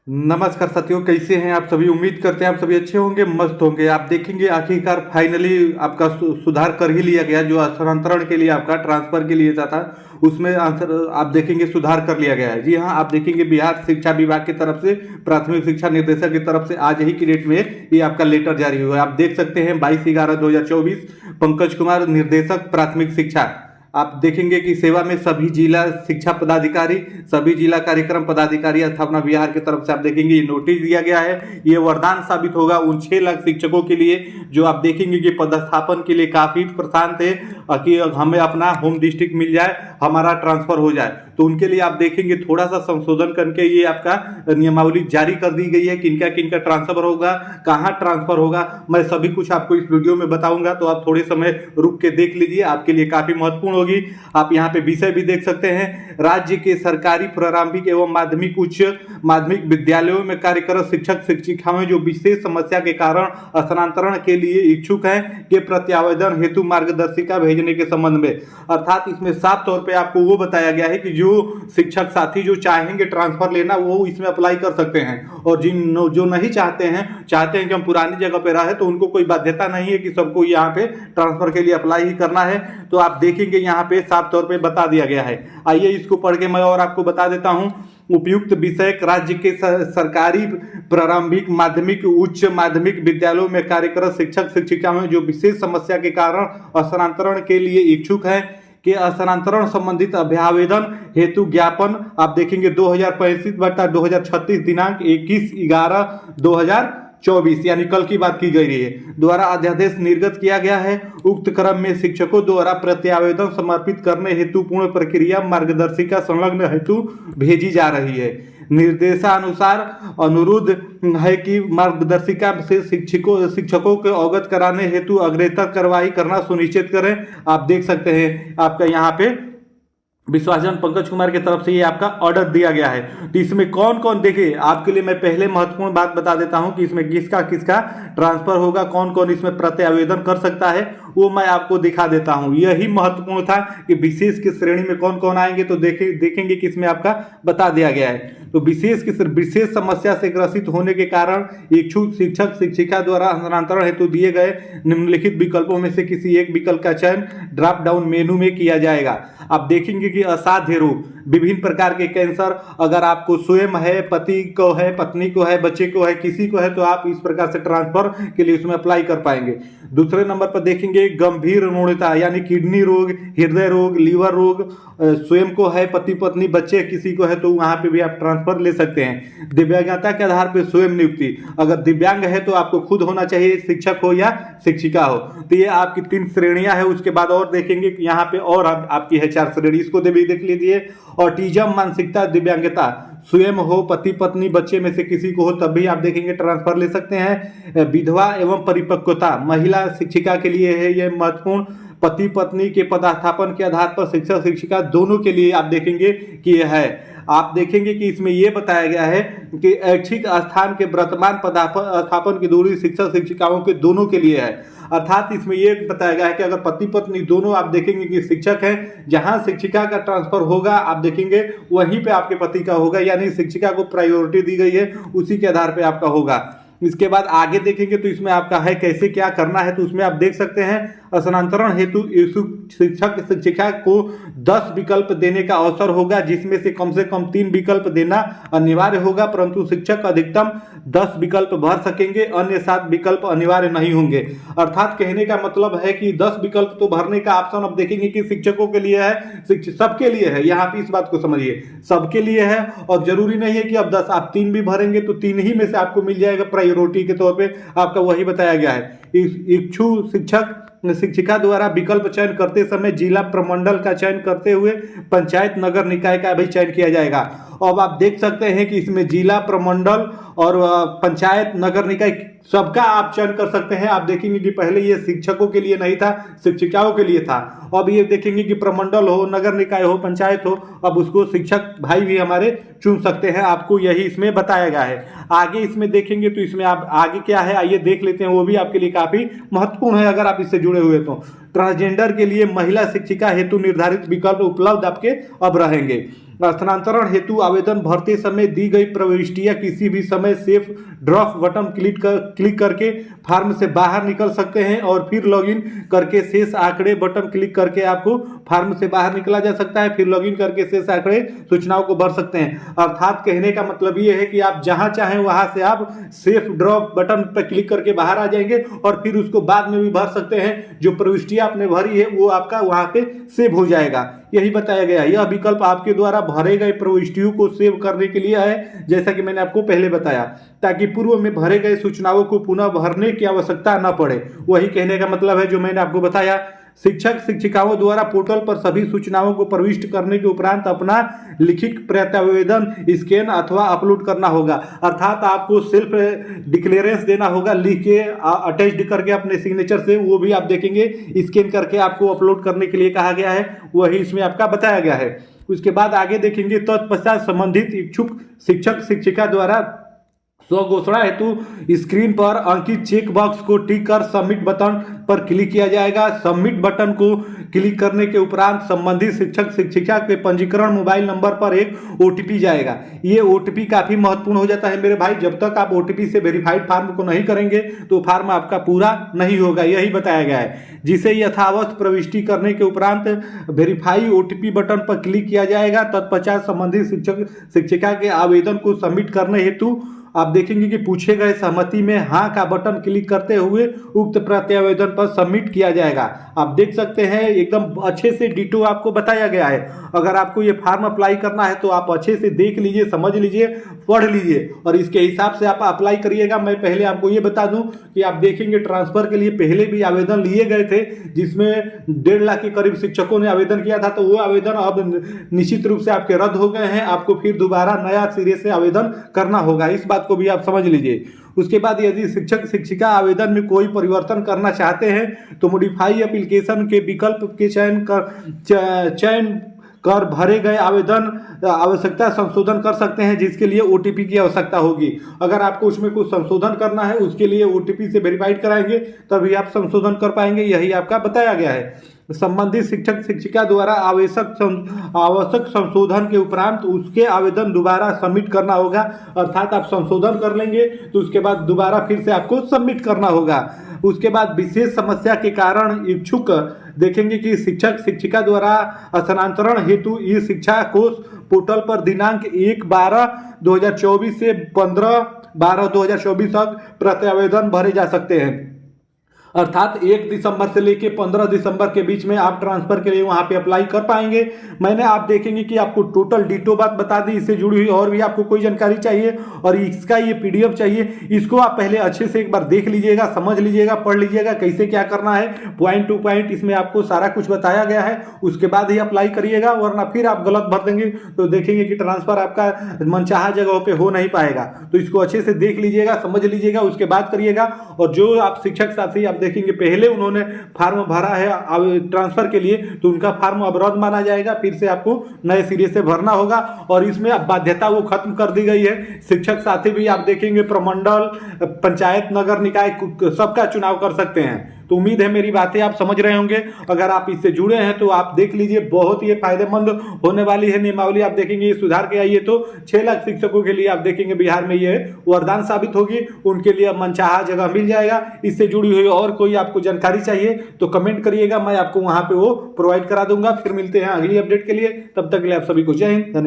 नमस्कार साथियों, कैसे हैं आप सभी। उम्मीद करते हैं आप सभी अच्छे होंगे, मस्त होंगे। आप देखेंगे आखिरकार फाइनली आपका सुधार कर ही लिया गया। जो स्थानांतरण के लिए आपका ट्रांसफर के लिए था उसमें आंसर आप देखेंगे सुधार कर लिया गया है। जी हाँ, आप देखेंगे बिहार शिक्षा विभाग की तरफ से प्राथमिक शिक्षा निर्देशक की तरफ से आज ही की डेट में ये आपका लेटर जारी हुआ है। आप देख सकते हैं 22/11/2024 पंकज कुमार, निर्देशक प्राथमिक शिक्षा। आप देखेंगे कि सेवा में सभी जिला शिक्षा पदाधिकारी, सभी जिला कार्यक्रम पदाधिकारी स्थापना बिहार की तरफ से आप देखेंगे ये नोटिस दिया गया है। ये वरदान साबित होगा उन 6 लाख शिक्षकों के लिए जो आप देखेंगे कि पदस्थापन के लिए काफी परेशान थे कि हमें अपना होम डिस्ट्रिक्ट मिल जाए, हमारा ट्रांसफर हो जाए। तो उनके लिए आप देखेंगे थोड़ा सा संशोधन करके ये आपका नियमावली जारी कर दी गई है। किनका किनका ट्रांसफर होगा, कहाँ ट्रांसफर होगा, मैं सभी कुछ आपको इस वीडियो में बताऊंगा। तो आप थोड़े समय रुक के देख लीजिए, आपके लिए काफी महत्वपूर्ण होगी। आप यहाँ पे विषय भी देख सकते हैं। राज्य के सरकारी प्रारंभिक एवं माध्यमिक उच्च माध्यमिक विद्यालयों में कार्यरत शिक्षक शिक्षिकाएं जो विशेष समस्या के कारण स्थानांतरण के लिए इच्छुक हैं के प्रत्यावेदन हेतु मार्गदर्शिका भेजने के संबंध में। अर्थात इसमें साफ तौर पे आपको वो बताया गया है कि जो शिक्षक साथी जो चाहेंगे ट्रांसफर लेना वो इसमें अप्लाई कर सकते हैं, और जो नहीं चाहते हैं कि हम पुरानी जगह पे रहे, तो उनको कोई बाध्यता नहीं है कि सबको यहाँ पे ट्रांसफर के लिए अप्लाई ही करना है। तो आप देखेंगे यहाँ पे साफ तौर पे बता दिया गया है। आइए इसको पढ़ के मैं और आपको बता देता हूँ। उपयुक्त विषय राज्य के सरकारी प्रारंभिक माध्यमिक उच्च माध्यमिक विद्यालयों में कार्यरत शिक्षक शिक्षिकाएं जो विशेष समस्या के कारण स्थानांतरण के लिए इच्छुक हैं के स्थानांतरण संबंधित अभ्यावेदन हेतु ज्ञापन आप देखेंगे 2065/2036 दिनांक 21/11/2024 यानी कल की बात की गई है द्वारा अध्यादेश निर्गत किया गया है। उक्त क्रम में शिक्षकों द्वारा प्रत्यावेदन समर्पित करने हेतु पूर्ण प्रक्रिया मार्गदर्शिका संलग्न हेतु भेजी जा रही है। निर्देशानुसार अनुरोध है कि मार्गदर्शिका से शिक्षकों को अवगत कराने हेतु अग्रेतर कार्रवाई करना सुनिश्चित करें। आप देख सकते हैं आपका यहाँ पे विश्वासजन पंकज कुमार की तरफ से ये आपका ऑर्डर दिया गया है। तो इसमें कौन कौन, देखिए आपके लिए मैं पहले महत्वपूर्ण बात बता देता हूं कि इसमें किसका किसका ट्रांसफर होगा, कौन कौन इसमें प्रत्यावेदन कर सकता है, वो मैं आपको दिखा देता हूं। यही महत्वपूर्ण था कि विशेष की श्रेणी में कौन कौन आएंगे। तो देखेंगे कि इसमें आपका बता दिया गया है। तो विशेष समस्या से ग्रसित होने के कारण इच्छुक शिक्षक शिक्षिका द्वारा स्थानांतरण हेतु दिए गए निम्नलिखित विकल्पों में से किसी एक विकल्प का चयन ड्रॉप डाउन मेनू में किया जाएगा। आप देखेंगे कि असाध्य रोग, विभिन्न प्रकार के कैंसर, अगर आपको स्वयं है, पति को है, पत्नी को है, बच्चे को है, किसी को है, तो आप इस प्रकार से ट्रांसफर के लिए उसमें अप्लाई कर पाएंगे। दूसरे नंबर पर देखेंगे गंभीर ऋणता यानी किडनी रोग, हृदय रोग, लीवर रोग, स्वयं को है, पति पत्नी बच्चे किसी को है, तो वहां पे भी आप ट्रांसफर ले सकते हैं। दिव्यांगता के आधार पर स्वयं नियुक्ति, अगर दिव्यांग है तो आपको खुद होना चाहिए, शिक्षक हो या शिक्षिका हो। तो ये आपकी 3 श्रेणियां हैं। उसके बाद और देखेंगे कि यहाँ पे और आपकी है 4 श्रेणी, इसको भी देख लीजिए। ऑटिज्म मानसिकता दिव्यांगता, स्वयं हो, पति पत्नी बच्चे में से किसी को हो, तब भी आप देखेंगे ट्रांसफर ले सकते हैं। विधवा एवं परिपक्वता महिला शिक्षिका के लिए है ये महत्वपूर्ण। पति पत्नी के पदस्थापन के आधार पर शिक्षक शिक्षिका दोनों के लिए आप देखेंगे कि यह है। आप देखेंगे कि इसमें यह बताया गया है कि ऐच्छिक स्थान के वर्तमान पदस्थापन की दूरी शिक्षक शिक्षिकाओं के दोनों के लिए है। अर्थात इसमें यह बताया गया है कि अगर पति पत्नी दोनों आप देखेंगे कि शिक्षक हैं, जहां शिक्षिका का ट्रांसफर होगा आप देखेंगे वहीं पे आपके पति का होगा, यानी शिक्षिका को प्रायोरिटी दी गई है, उसी के आधार पे आपका होगा। इसके बाद आगे देखेंगे तो इसमें आपका है कैसे क्या करना है। तो उसमें आप देख सकते हैं स्थानांतरण हेतु इच्छुक शिक्षक शिक्षिका को 10 विकल्प देने का अवसर होगा, जिसमें से कम 3 विकल्प देना अनिवार्य होगा, परंतु शिक्षक अधिकतम 10 विकल्प भर सकेंगे, अन्य 7 विकल्प अनिवार्य नहीं होंगे। अर्थात कहने का मतलब है कि 10 विकल्प तो भरने का ऑप्शन अब देखेंगे कि शिक्षकों के लिए है, सबके लिए है। यहाँ पे इस बात को समझिए, सबके लिए है, और जरूरी नहीं है कि अब 10 आप 3 भी भरेंगे तो 3 ही में से आपको मिल जाएगा प्रायोरिटी के तौर पे, आपका वही बताया गया है। इच्छुक शिक्षक शिक्षिका द्वारा विकल्प चयन करते समय जिला प्रमंडल का चयन करते हुए पंचायत नगर निकाय का भी चयन किया जाएगा। अब आप देख सकते हैं कि इसमें जिला प्रमंडल और पंचायत नगर निकाय सबका आप चयन कर सकते हैं। आप देखेंगे कि पहले ये शिक्षकों के लिए नहीं था, शिक्षिकाओं के लिए था। अब ये देखेंगे कि प्रमंडल हो, नगर निकाय हो, पंचायत हो, अब उसको शिक्षक भाई भी हमारे चुन सकते हैं। आपको यही इसमें बताया गया है। आगे इसमें देखेंगे तो इसमें आप आगे क्या है आइए देख लेते हैं, वो भी आपके लिए काफी महत्वपूर्ण है अगर आप इससे जुड़े हुए तो। ट्रांसजेंडर के लिए महिला शिक्षिका हेतु निर्धारित विकल्प उपलब्ध आपके अब रहेंगे। स्थानांतरण हेतु आवेदन भरते समय दी गई प्रविष्टियां किसी भी समय सेफ ड्रॉप बटन क्लिक करके फॉर्म से बाहर निकल सकते हैं और फिर लॉगिन करके शेष आंकड़े बटन क्लिक करके आपको फॉर्म से बाहर निकला जा सकता है, फिर लॉगिन करके शेष आंकड़े सूचनाओं को भर सकते हैं। अर्थात कहने का मतलब ये है कि आप जहां चाहें वहां से आप सेफ ड्रॉप बटन पर क्लिक करके बाहर आ जाएंगे और फिर उसको बाद में भी भर सकते हैं। जो प्रविष्टियां आपने भरी है वो आपका वहां पे सेव हो जाएगा, यही बताया गया है। यह विकल्प आपके द्वारा भरे गए प्रविष्टियों को सेव करने के लिए है, जैसा कि मैंने आपको पहले बताया, ताकि पूर्व में भरे गए सूचनाओं को पुनः भरने की आवश्यकता न पड़े। वही कहने का मतलब है जो मैंने आपको बताया। शिक्षक शिक्षिकाओं द्वारा पोर्टल पर सभी सूचनाओं को प्रविष्ट करने के उपरांत अपना लिखित प्रत्यावेदन स्कैन अथवा अपलोड करना होगा। अर्थात आपको सेल्फ डिक्लेरेंस देना होगा, लिख के अटैच्ड करके अपने सिग्नेचर से, वो भी आप देखेंगे स्कैन करके आपको अपलोड करने के लिए कहा गया है, वही इसमें आपका बताया गया है। उसके बाद आगे देखेंगे, तत्पश्चात संबंधित इच्छुक शिक्षक शिक्षिका द्वारा स्वघोषणा हेतु स्क्रीन पर अंकित चेक बॉक्स को टिक कर सबमिट बटन पर क्लिक किया जाएगा। सबमिट बटन को क्लिक करने के उपरांत संबंधित शिक्षक शिक्षिका के पंजीकरण मोबाइल नंबर पर एक ओटीपी जाएगा। ये ओटीपी काफी महत्वपूर्ण हो जाता है मेरे भाई। जब तक आप ओटीपी से वेरीफाइड फॉर्म को नहीं करेंगे तो फॉर्म आपका पूरा नहीं होगा, यही बताया गया है। जिसे यथावत प्रविष्टि करने के उपरांत वेरीफाई ओटीपी बटन पर क्लिक किया जाएगा। तत्पश्चात संबंधित शिक्षक शिक्षिका के आवेदन को सबमिट करने हेतु आप देखेंगे कि पूछे गए सहमति में हाँ का बटन क्लिक करते हुए उक्त प्रत्यावेदन पर सबमिट किया जाएगा। आप देख सकते हैं एकदम अच्छे से डिटो आपको बताया गया है। अगर आपको ये फॉर्म अप्लाई करना है तो आप अच्छे से देख लीजिए, समझ लीजिए, पढ़ लीजिए और इसके हिसाब से आप अप्लाई करिएगा। मैं पहले आपको ये बता दूं कि आप देखेंगे ट्रांसफर के लिए पहले भी आवेदन लिए गए थे, जिसमें 1.5 लाख के करीब शिक्षकों ने आवेदन किया था, तो वो आवेदन अब निश्चित रूप से आपके रद्द हो गए हैं। आपको फिर दोबारा नया सिरे से आवेदन करना होगा, इस बात को भी आप समझ लीजिए। उसके बाद यदि शिक्षक शिक्षिका आवेदन में कोई परिवर्तन करना चाहते हैं तो मॉडिफाई एप्लीकेशन के विकल्प के चयन कर भरे गए आवेदन आवश्यकता संशोधन कर सकते हैं, जिसके लिए ओटीपी की आवश्यकता होगी। अगर आपको उसमें कुछ संशोधन करना है उसके लिए ओटीपी से वेरीफाइड कराएंगे तभी आप संशोधन कर पाएंगे, यही आपका बताया गया है। संबंधित शिक्षक शिक्षिका द्वारा आवश्यक संशोधन के उपरांत उसके आवेदन दोबारा सबमिट करना होगा। अर्थात आप संशोधन कर लेंगे तो उसके बाद दोबारा फिर से आपको सबमिट करना होगा। उसके बाद विशेष समस्या के कारण इच्छुक देखेंगे कि शिक्षक शिक्षिका द्वारा स्थानांतरण हेतु ई शिक्षा कोष पोर्टल पर दिनांक 1/12/2024 से 15/12/2024 तक प्रत्यावेदन भरे जा सकते हैं। अर्थात 1 दिसंबर से लेके 15 दिसंबर के बीच में आप ट्रांसफर के लिए वहां पे अप्लाई कर पाएंगे। मैंने आप देखेंगे कि आपको टोटल डिटो बात बता दी, इससे जुड़ी हुई और भी आपको कोई जानकारी चाहिए और इसका ये पीडीएफ चाहिए, इसको आप पहले अच्छे से एक बार देख लीजिएगा, समझ लीजिएगा, पढ़ लीजिएगा कैसे क्या करना है, पॉइंट टू पॉइंट इसमें आपको सारा कुछ बताया गया है। उसके बाद ही अप्लाई करिएगा, वरना फिर आप गलत भर देंगे तो देखेंगे कि ट्रांसफर आपका मनचाहा जगहों पर हो नहीं पाएगा। तो इसको अच्छे से देख लीजिएगा, समझ लीजिएगा, उसके बाद करिएगा। और जो आप शिक्षक साथी आप देखेंगे पहले उन्होंने फॉर्म भरा है ट्रांसफर के लिए तो उनका फॉर्म अब रद्द माना जाएगा, फिर से आपको नए सिरे से भरना होगा। और इसमें अब बाध्यता वो खत्म कर दी गई है। शिक्षक साथी भी आप देखेंगे प्रमंडल, पंचायत, नगर निकाय सबका चुनाव कर सकते हैं। तो उम्मीद है मेरी बातें आप समझ रहे होंगे। अगर आप इससे जुड़े हैं तो आप देख लीजिए, बहुत ही फायदेमंद होने वाली है नियमावली। आप देखेंगे ये सुधार के आई है तो 6 लाख शिक्षकों के लिए आप देखेंगे बिहार में ये वरदान साबित होगी, उनके लिए मनचाहा जगह मिल जाएगा। इससे जुड़ी हुई और कोई आपको जानकारी चाहिए तो कमेंट करिएगा, मैं आपको वहां पे वो प्रोवाइड करा दूंगा। फिर मिलते हैं अगली अपडेट के लिए, तब तक के लिए आप सभी को जय हिंद, धन्यवाद।